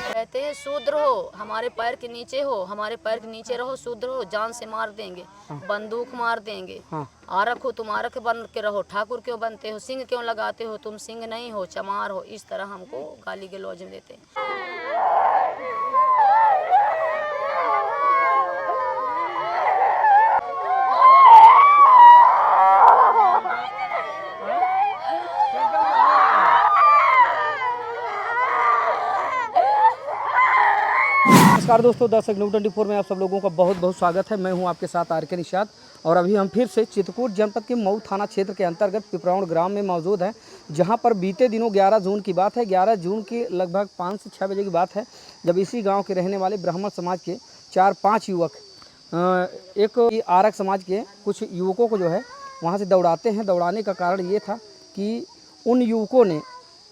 कहते हैं शूद्र हो, हमारे पैर के नीचे हो, हमारे पैर के नीचे रहो, शूद्र हो, जान से मार देंगे, बंदूक मार देंगे। आरख हो तुम आरख बन के रहो, ठाकुर क्यों बनते हो, सिंह क्यों लगाते हो, तुम सिंह नहीं हो, चमार हो। इस तरह हमको गाली गलौज में देते हैं। नमस्कार दोस्तों, दर्शक न्यूज़ 24 में आप सब लोगों का बहुत बहुत स्वागत है। मैं हूं आपके साथ आर के निषाद और अभी हम फिर से चित्रकूट जनपद के मऊ थाना क्षेत्र के अंतर्गत पिपराउन ग्राम में मौजूद हैं, जहां पर बीते दिनों 11 जून की बात है। 11 जून की लगभग 5 से 6 बजे की बात है, जब इसी गांव के रहने वाले ब्राह्मण समाज के 4-5 युवक एक आरक समाज के कुछ युवकों को जो है वहाँ से दौड़ाते हैं। दौड़ाने का कारण ये था कि उन युवकों ने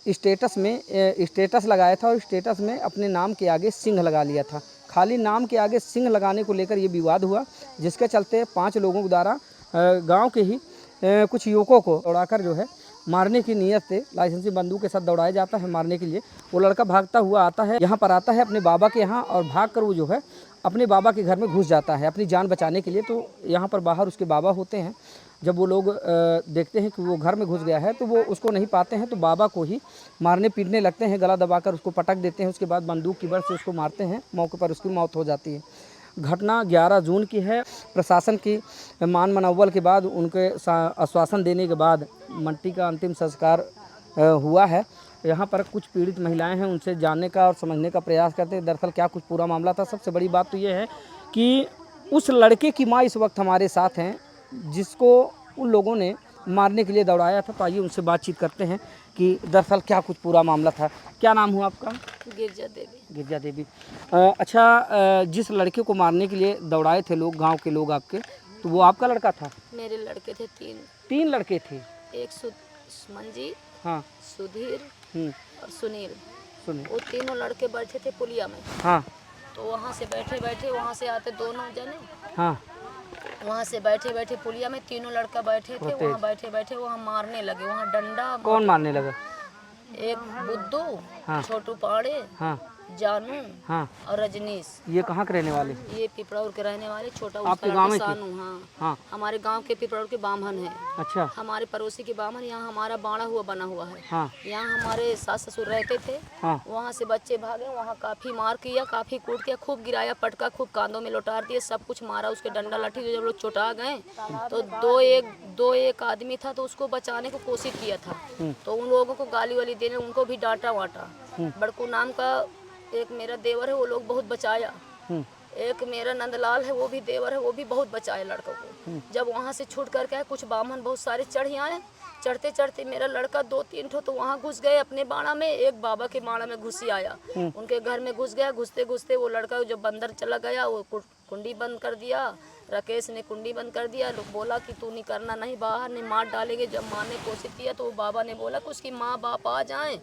स्टेटस लगाया था और स्टेटस में अपने नाम के आगे सिंह लगा लिया था। खाली नाम के आगे सिंह लगाने को लेकर ये विवाद हुआ, जिसके चलते 5 लोगों के द्वारा गांव के ही कुछ युवकों को दौड़ाकर जो है मारने की नीयत से लाइसेंसी बंदूक के साथ दौड़ाया जाता है मारने के लिए। वो लड़का भागता हुआ आता है, यहाँ पर आता है अपने बाबा के यहाँ, और भागकर वो जो है अपने बाबा के घर में घुस जाता है अपनी जान बचाने के लिए। तो यहाँ पर बाहर उसके बाबा होते हैं। जब वो लोग देखते हैं कि वो घर में घुस गया है तो वो उसको नहीं पाते हैं, तो बाबा को ही मारने पीटने लगते हैं, गला दबाकर उसको पटक देते हैं। उसके बाद बंदूक की बल से उसको मारते हैं, मौके पर उसकी मौत हो जाती है। घटना 11 जून की है। प्रशासन की मान मनौवल के बाद, उनके आश्वासन देने के बाद मट्टी का अंतिम संस्कार हुआ है। यहाँ पर कुछ पीड़ित महिलाएं हैं, उनसे जानने का और समझने का प्रयास करते हैं दरअसल क्या कुछ पूरा मामला था। सबसे बड़ी बात तो ये है कि उस लड़के की माँ इस वक्त हमारे साथ हैं, जिसको उन लोगों ने मारने के लिए दौड़ाया था। तो आइए उनसे बातचीत करते हैं कि दरअसल क्या कुछ पूरा मामला था। क्या नाम हुआ आपका? गिरजा देवी। गिरजा देवी। अच्छा, जिस लड़के को मारने के लिए दौड़ाए थे लोग, गांव के लोग आपके, तो वो आपका लड़का था? मेरे लड़के थे 3 लड़के थे। एक सुमन जी, हाँ, सुधीर और सुनील। सुनिए। वो तीनों लड़के बैठे थे पुलिया में। हाँ तो वहाँ से बैठे वहाँ से आते दोनों जने, हाँ, वहाँ से बैठे पुलिया में तीनों लड़का बैठे थे। वहाँ बैठे वहाँ मारने लगे। वहाँ डंडा। कौन मारने लगा? एक बुद्धू, हाँ, छोटू पाड़े, हाँ, जानू, हाँ। और रजनीश। ये कहाँ के रहने वाले? ये पिपराउर के रहने वाले। छोटा आपके गांव में सानू। हाँ, हाँ। हमारे गांव के पिपराउर के बामन है। अच्छा। हमारे पड़ोसी के बामन। यहाँ हमारा बाड़ा हुआ बना हुआ है। हाँ। यहाँ हमारे सास ससुर रहते थे। हाँ। वहाँ से बच्चे भागे, वहाँ काफी मार किया, काफी कूट किया, खूब गिराया, पटका, खूब कांधों में लौटार दिए, सब कुछ मारा। उसके डंडा लाठी। जब लोग चोटा गए तो दो एक आदमी था, तो उसको बचाने को कोशिश किया था। तो उन लोगों को गाली वाली देने, उनको भी डांटा वाटा। बड़कू नाम का एक मेरा देवर है, वो लोग बहुत बचाया। एक मेरा नंदलाल है, वो भी देवर है, वो भी बहुत बचाया लड़कों को। जब वहाँ से छूट करके कुछ बामन बहुत सारे चढ़ आए। चढ़ते चढ़ते मेरा लड़का 2-3 ठो तो वहाँ घुस गए अपने बाड़ा में। एक बाबा के बाड़ा में घुसी आया, उनके घर में घुस गया। घुसते घुसते वो लड़का जब बंदर चला गया, वो कुंडी बंद कर दिया। राकेश ने कुंडी बंद कर दिया। लोग बोला कि तू नहीं करना, नहीं बाहर नहीं, मार डालेंगे। जब मारने की कोशिश किया तो वो बाबा ने बोला कि उसकी माँ बाप आ जाएं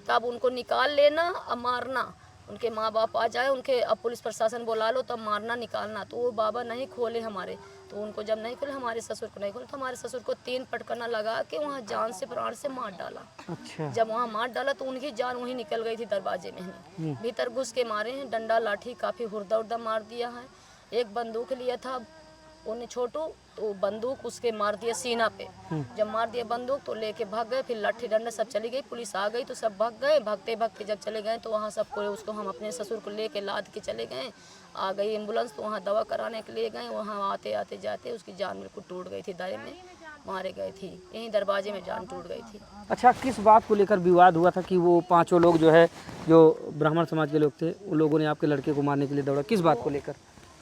तब उनको निकाल लेना, अब मारना। उनके माँ बाप आ जाए, उनके अब पुलिस प्रशासन बुला लो, तब मारना निकालना। तो वो बाबा नहीं खोले हमारे। तो उनको जब नहीं खोले, हमारे ससुर को नहीं खोले, तो हमारे ससुर को 3 पटकना लगा के वहाँ जान से प्राण से मार डाला। अच्छा। जब वहाँ मार डाला तो उनकी जान वहीं निकल गई थी दरवाजे में ही। भीतर घुस के मारे हैं, डंडा लाठी काफ़ी हुर्दा उर्दा मार दिया है। एक बंदूक लिया था उन्हें छोटू, तो बंदूक उसके मार दिया सीना पे। जब मार दिया बंदूक तो लेके भाग गए। फिर लाठी डंडा सब चली गई, पुलिस आ गई तो सब भाग गए। भागते भागते जब चले गए तो वहाँ सबको उसको हम अपने ससुर को लेके लाद के चले गए। आ गई एम्बुलेंस, तो वहाँ दवा कराने के लिए गए। वहाँ आते आते जाते उसकी जान बिल्कुल टूट गई थी, दायरे में मारे गए थी, यहीं दरवाजे में जान टूट गई थी। अच्छा, किस बात को लेकर विवाद हुआ था कि वो 5 लोग जो है, जो ब्राह्मण समाज के लोग थे, उन लोगों ने आपके लड़के को मारने के लिए दौड़ा? किस बात को लेकर?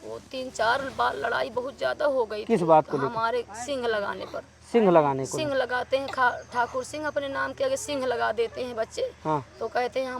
वो 3-4 बार लड़ाई बहुत ज्यादा हो गई। किस बात को लेकर? हमारे सिंह लगाने पर। सिंह लगाने को? सिंह लगाते हैं, ठाकुर सिंह अपने नाम के आगे सिंह लगा देते हैं बच्चे। हाँ। तो कहते हैं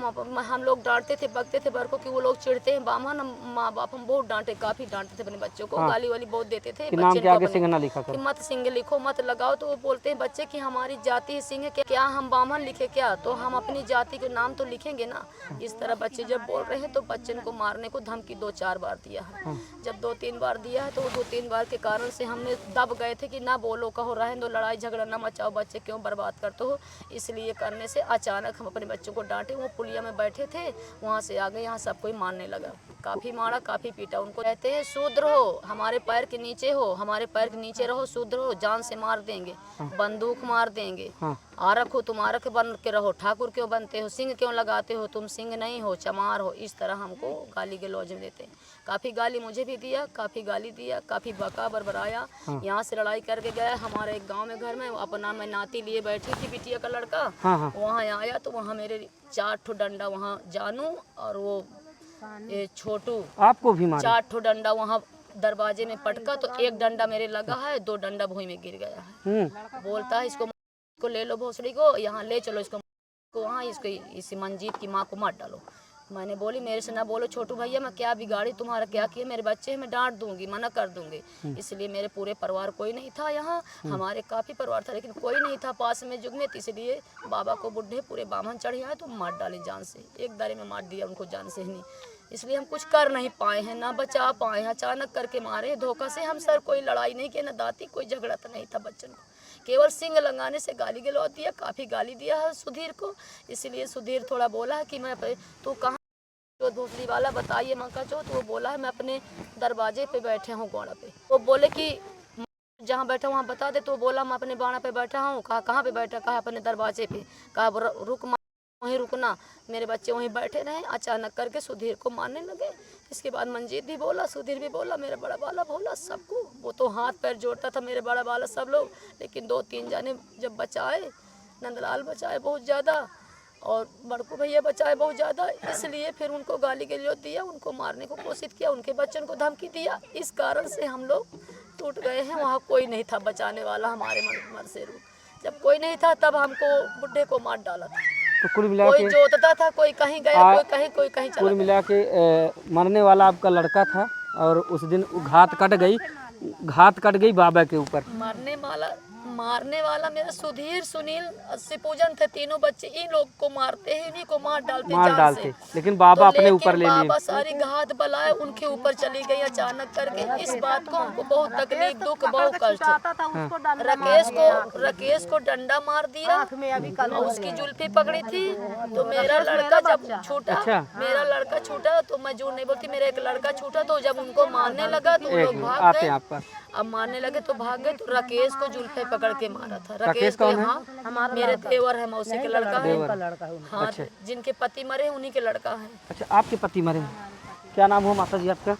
हम लोग डांटते थे, बकते थे बड़कों की, वो लोग चिढ़ते हैं। बामन माँ बाप हम बहुत डांटे, काफी डांटते थे अपने बच्चों को। गाली वाली बहुत देते थे कि नाम के आगे सिंह ना लिखा कि मत सिंह लिखो, मत लगाओ। तो वो बोलते हैं बच्चे कि हमारी जाति सिंह है, क्या हम बामन लिखे क्या? तो हम अपनी जाति के नाम तो लिखेंगे ना। इस तरह बच्चे जब बोल रहे हैं तो बच्चे को मारने को धमकी 2-4 बार दिया है। जब 2-3 बार दिया है तो 2-3 बार के कारण से हमने दब गए थे कि ना बोलो, कहो रहने दो, लड़ाई झगड़ा ना मचाओ, बच्चे क्यों बर्बाद करते हो। इसलिए करने से अचानक हम अपने बच्चों को डांटे। वो पुलिया में बैठे थे, वहाँ से आ गए, यहाँ सब कोई मारने लगा। काफ़ी मारा, काफ़ी पीटा। उनको कहते हैं शूद्र हो, हमारे पैर के नीचे हो, हमारे पैर के नीचे रहो, शूद्र हो, जान से मार देंगे, बंदूक मार देंगे। आरख हो तुम, आरख बन के रहो, ठाकुर क्यों बनते हो, सिंह क्यों लगाते हो, तुम सिंह नहीं हो, चमार हो। इस तरह हमको गाली गलौज में देते हैं। काफ़ी गाली मुझे भी दिया, काफ़ी गाली दिया, काफ़ी बका बरबराया। यहाँ से लड़ाई करके गया हमारे एक गांव में, घर में अपना मैं नाती लिए बैठी थी, बिटिया का लड़का। वहाँ आया तो वहाँ मेरे 4 ठो डंडा, वहाँ जानू और वो ये छोटू, आपको भी मारा? 4 ठो डंडा वहाँ दरवाजे में पटका, तो एक डंडा मेरे लगा है, 2 डंडा भूमि में गिर गया है। बोलता है इसको ले लो भोसड़ी को, यहाँ ले चलो इसको, वहाँ इसको इसी मंजीत की माँ को मार डालो। मैंने बोली मेरे से ना बोलो छोटू भैया, मैं क्या बिगाड़ी, तुम्हारा क्या किया, मेरे बच्चे मैं डांट दूंगी, मना कर दूंगी। इसलिए मेरे पूरे परिवार कोई नहीं था यहाँ, हमारे काफ़ी परिवार था लेकिन कोई नहीं था पास में जुग में, इसलिए बाबा को बुढ़े पूरे बामन चढ़ आए तो मार डाले जान से, एक दारे में मार दिया उनको जान से ही नहीं। इसलिए हम कुछ कर नहीं पाए हैं, ना बचा पाए हैं, अचानक करके मारे धोखा से। हम सर कोई लड़ाई नहीं किया, ना दाती, कोई झगड़ा तो नहीं था बच्चन को, केवल सिंग लगाने से गाली गलौज दिया, काफ़ी गाली दिया है सुधीर को। इसलिए सुधीर थोड़ा बोला है कि मैं तू कहाँ भोसड़ी वाला बताइए माँ का चौथ। वो बोला है मैं अपने दरवाजे पे बैठे हूँ बाड़ा पे। वो बोले कि जहाँ बैठा वहाँ बता दे, तो बोला मैं अपने बाड़ा पे बैठा हूँ। कहा कहाँ पे बैठा, कहा अपने दरवाजे पे। कहा रुक, वहीं रुकना। मेरे बच्चे वहीं बैठे रहे, अचानक करके सुधीर को मारने लगे। इसके बाद मंजीत भी बोला, सुधीर भी बोला, मेरा बड़ा वाला बोला, सबको। वो तो हाथ पैर जोड़ता था मेरे बड़ा वाला सब लोग, लेकिन 2-3 जाने जब बचाए, नंदलाल बचाए बहुत ज़्यादा और बड़कू भैया बचाए बहुत ज़्यादा। इसलिए फिर उनको गाली गलौज दिया, उनको मारने को कोशिश किया, उनके बच्चों को धमकी दिया। इस कारण से हम लोग टूट गए हैं। वहाँ कोई नहीं था बचाने वाला हमारे मन से। जब कोई नहीं था तब हमको बुढ़े को मार डाला था। तो कुल मिला कोई जोतता था, कोई कहीं गया, कोई कहीं चला। कुल मिला के मरने वाला आपका लड़का था और उस दिन घात कट गई बाबा के ऊपर। मारने वाला मेरा सुधीर, सुनील, शिवपूजन थे, तीनों बच्चे। इन लोग को मारते हैं, इन्हीं को मार डालते। लेकिन बाबा अपने ऊपर ले लिए। बाबा सारी घात बलाए उनके ऊपर चली गई अचानक करके। इस बात को हमको बहुत तकलीफ, दुख, बहुत कष्ट। राकेश को डंडा मार दिया, उसकी जुल्फी पकड़ी थी। तो मेरा लड़का जब छूटा, तो मैं झूठ नहीं बोलती, मेरा एक लड़का छूटा। तो जब उनको मारने लगा तो लोग भाग गए। अब मारने लगे तो भाग गए, तो राकेश को जुल्फे पकड़ के मारा था। राकेश कौन है? हाँ, मेरे देवर है, मौसी के लड़का है। हाँ, जिनके पति मरे उन्हीं के लड़का है। अच्छा, आपके पति मरे? क्या नाम हुआ माता जी आपका?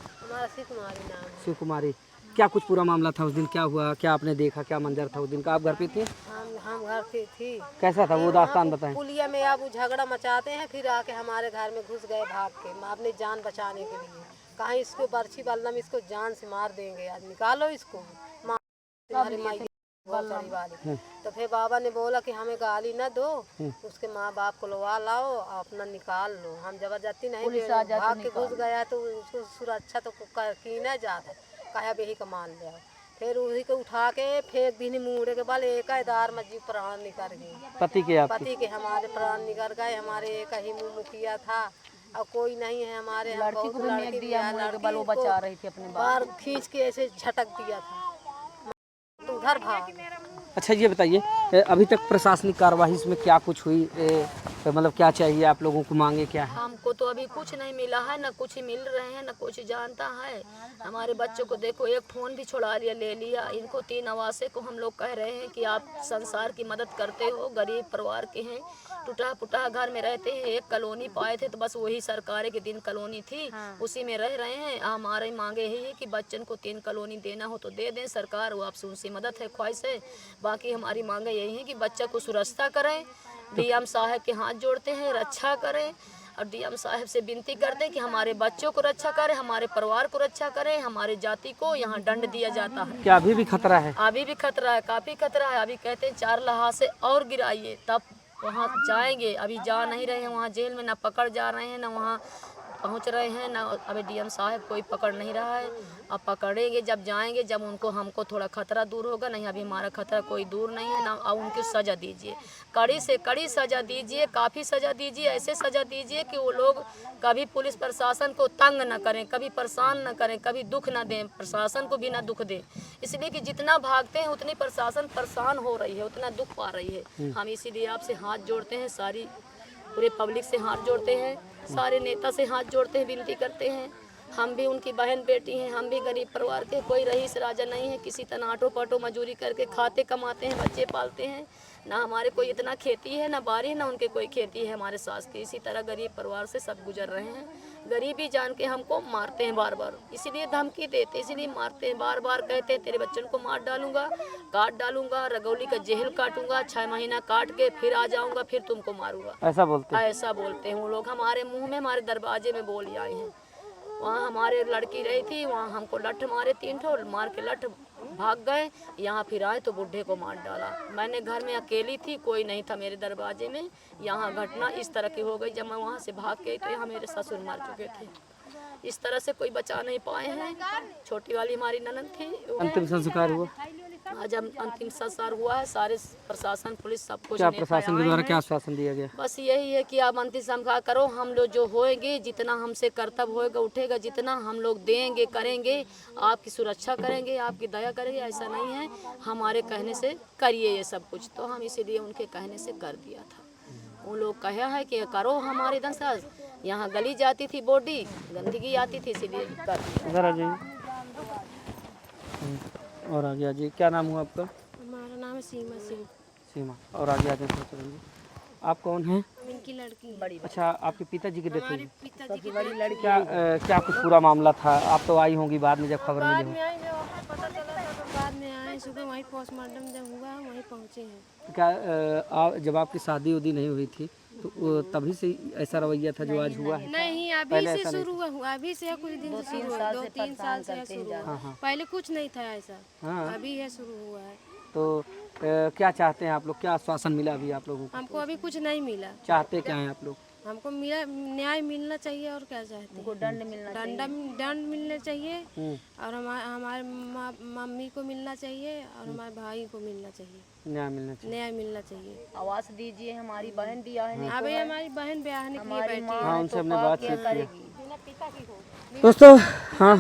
शिव कुमारी। क्या कुछ पूरा मामला था उस दिन, क्या हुआ, क्या आपने देखा, क्या मंजर था उस दिन का? आप घर पे थी? हम घर पे थी। कैसा था वो दास्तान बताएं। पुलिया में आप झगड़ा मचाते हैं, फिर आके हमारे घर में घुस गए भाग के, अपनी जान बचाने के लिए। कहीं इसको बर्छी बल्लम, इसको जान से मार देंगे, आज निकालो इसको। तो फिर बाबा ने बोला कि हमें गाली न दो, उसके माँ बाप को लवा लाओ, अपना निकाल लो। हम जबरदस्ती नहीं, भाग के घुस गया तो उसको सुरक्षा तो की न जाता, कहा यही का मान लिया। फिर उसी को उठा के फेंक दी मुड़े के बल, एक दार में जी प्राण निकल गए। पति के हमारे प्राण निकल गए। हमारे एक ही मुखिया था और कोई नहीं है हमारे। लड़की को बचा रही थी, अपने बार खींच के ऐसे झटक दिया था, तो उधर भाग। अच्छा, ये बताइए अभी तक प्रशासनिक कार्यवाही इसमें क्या कुछ हुई, मतलब क्या चाहिए आप लोगों को, मांगे क्या है? हमको तो अभी कुछ नहीं मिला है, ना कुछ मिल रहे हैं, ना कुछ जानता है। हमारे बच्चों को देखो, एक फ़ोन भी छुड़ा लिया, ले लिया। इनको 3 आवासे को हम लोग कह रहे हैं कि आप संसार की मदद करते हो, गरीब परिवार के हैं, टूटा फूटा घर में रहते हैं। एक कॉलोनी पाए थे तो बस वही सरकार के दिन कॉलोनी थी, उसी में रह रहे हैं। हमारे मांगे यही है कि बच्चन को 3 कॉलोनी देना हो तो दे दें सरकार, वो आपसे उनसे मदद है, ख्वाहिश है। बाकी हमारी मांगे यही है कि बच्चा को सुरक्षा करें, डीएम साहब के हाथ जोड़ते हैं, रक्षा करें। और डीएम साहब से विनती करते हैं कि हमारे बच्चों को रक्षा करें, हमारे परिवार को रक्षा करें। हमारे जाति को यहाँ दंड दिया जाता है। क्या अभी भी खतरा है? अभी भी खतरा है, काफ़ी खतरा है। अभी कहते हैं 4 लहास से और गिराइए तब वहाँ जाएंगे। अभी जा नहीं रहे हैं वहाँ जेल में, ना पकड़ जा रहे हैं, ना वहाँ पहुंच रहे हैं ना, अभी डीएम साहब कोई पकड़ नहीं रहा है। अब पकड़ेंगे जब जाएंगे, जब उनको हमको थोड़ा खतरा दूर होगा, नहीं अभी हमारा खतरा कोई दूर नहीं है ना। अब उनकी सज़ा दीजिए, कड़ी से कड़ी सज़ा दीजिए, काफ़ी सज़ा दीजिए, ऐसे सज़ा दीजिए कि वो लोग कभी पुलिस प्रशासन को तंग न करें, कभी परेशान न करें, कभी दुख न दें, प्रशासन को भी ना दुख दें। इसलिए कि जितना भागते हैं उतनी प्रशासन परेशान हो रही है, उतना दुख पा रही है। हम इसीलिए आपसे हाथ जोड़ते हैं, सारी पूरे पब्लिक से हाथ जोड़ते हैं, सारे नेता से हाथ जोड़ते हैं, विनती करते हैं। हम भी उनकी बहन बेटी हैं, हम भी गरीब परिवार के, कोई रईस राजा नहीं है, किसी तरह आटो पाटो मजूरी करके खाते कमाते हैं, बच्चे पालते हैं। ना हमारे कोई इतना खेती है, ना बारी, ना उनके कोई खेती है हमारे सास की। इसी तरह गरीब परिवार से सब गुजर रहे हैं। गरीबी जान के हमको मारते हैं बार बार, इसीलिए धमकी देते, इसीलिए मारते हैं, बार बार कहते हैं तेरे बच्चन को मार डालूंगा, काट डालूंगा, रगौली का जेल काटूंगा, 6 महीना काट के फिर आ जाऊंगा, फिर तुमको मारूंगा। ऐसा बोलते हैं? ऐसा बोलते हैं वो लोग, हमारे मुंह में, हमारे दरवाजे में बोल आए हैं। वहाँ हमारे लड़की रही थी, वहाँ हमको लठ मारे 3 ठो, मार के लठ भाग गए। यहाँ फिर आए तो बूढ़े को मार डाला। मैंने घर में अकेली थी, कोई नहीं था मेरे दरवाजे में। यहाँ घटना इस तरह की हो गई, जब मैं वहाँ से भाग के तो यहाँ मेरे ससुर मर चुके थे। इस तरह से कोई बचा नहीं पाए हैं। छोटी वाली हमारी ननद थी। अंतिम संस्कार हुआ? आज हम अंतिम संस्कार हुआ है, सारे प्रशासन पुलिस सब कुछ। क्या प्रशासन के द्वारा क्या आश्वासन दिया गया? बस यही है कि आप अंतिम संस्कार करो, हम लोग जो होएंगे, जितना हमसे कर्तव्य होएगा उठेगा, जितना हम लोग देंगे करेंगे, आपकी सुरक्षा करेंगे, आपकी दया करेंगे। ऐसा नहीं है हमारे कहने से करिए ये सब कुछ, तो हम इसीलिए उनके कहने से कर दिया था। उन लोग कहा है कि करो हमारे इधर से। यहाँ गली जाती थी, बॉडी गंदगी आती थी, इसीलिए कर दिया। इधर आ जाइए और आगे आ जाइए। क्या नाम हुआ आपका? हमारा नाम है सीमा सिंह। सीमा। और आगे आ जाइए। आप कौन हैं? इनकी लड़की। बड़ी अच्छा, आपके पिताजी की डेथ हुई? पिताजी की बड़ी लड़की। क्या कुछ पूरा मामला था? आप तो आई होंगी बाद में जब खबर बाद मिली में आई, जब पता चला था तो बाद में आए। सुबह वहीं पोस्टमार्टम जब हुआ वहीं पहुँचे हैं। हो? क्या जब आपकी शादी उदी नहीं हुई थी तो तभी से ऐसा रवैया था जो आज हुआ है? नहीं, अभी से शुरू हुआ, अभी से कुछ दिन से शुरू हुआ, 2-3 साल से शुरू हुआ। पहले कुछ नहीं था ऐसा, अभी है शुरू हुआ है। तो क्या चाहते हैं आप लोग? क्या आश्वासन मिला अभी आप लोगों को? हमको अभी कुछ नहीं मिला। चाहते क्या हैं आप लोग? हमको न्याय मिलना चाहिए और क्या चाहते हैं? दंड मिलना चाहिए और हमारे मम्मी को मिलना चाहिए और हमारे भाई को मिलना चाहिए। न्याय मिलना चाहिए। आवाज दीजिए, हमारी बहन भी आने अभी हमारी बहन ब्याहने के लिए बैठी है। हाँ, उनसे हमने बातचीत की। दोस्तों हाँ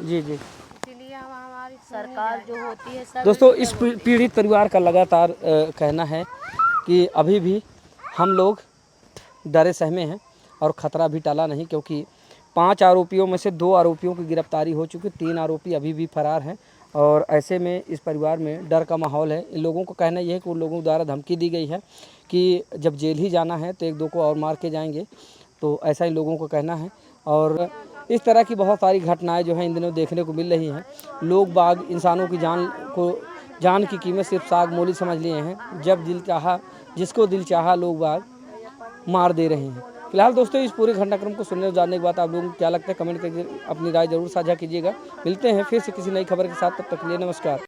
जी इसलिए हमारी सरकार जो होती है सब। दोस्तों, इस पीड़ित परिवार का लगातार कहना है कि अभी भी हम लोग डरे सहमे हैं और ख़तरा भी टला नहीं, क्योंकि 5 आरोपियों में से 2 आरोपियों की गिरफ्तारी हो चुकी, 3 आरोपी अभी भी फरार हैं। और ऐसे में इस परिवार में डर का माहौल है। इन लोगों को कहना यह है कि उन लोगों द्वारा धमकी दी गई है कि जब जेल ही जाना है तो 1-2 को और मार के जाएंगे, तो ऐसा इन लोगों को कहना है। और इस तरह की बहुत सारी घटनाएं जो हैं इन दिनों देखने को मिल रही हैं। लोग बाग इंसानों की जान की कीमत सिर्फ साग मोली समझ लिए हैं। जब दिल चाहा, जिसको दिल चाहा, लोग बाग मार दे रहे हैं। फिलहाल दोस्तों, इस पूरे घटनाक्रम को सुनने और जानने के बाद आप लोगों को क्या लगता है कमेंट करके अपनी राय जरूर साझा कीजिएगा। मिलते हैं फिर से किसी नई खबर के साथ, तब तक के लिए नमस्कार।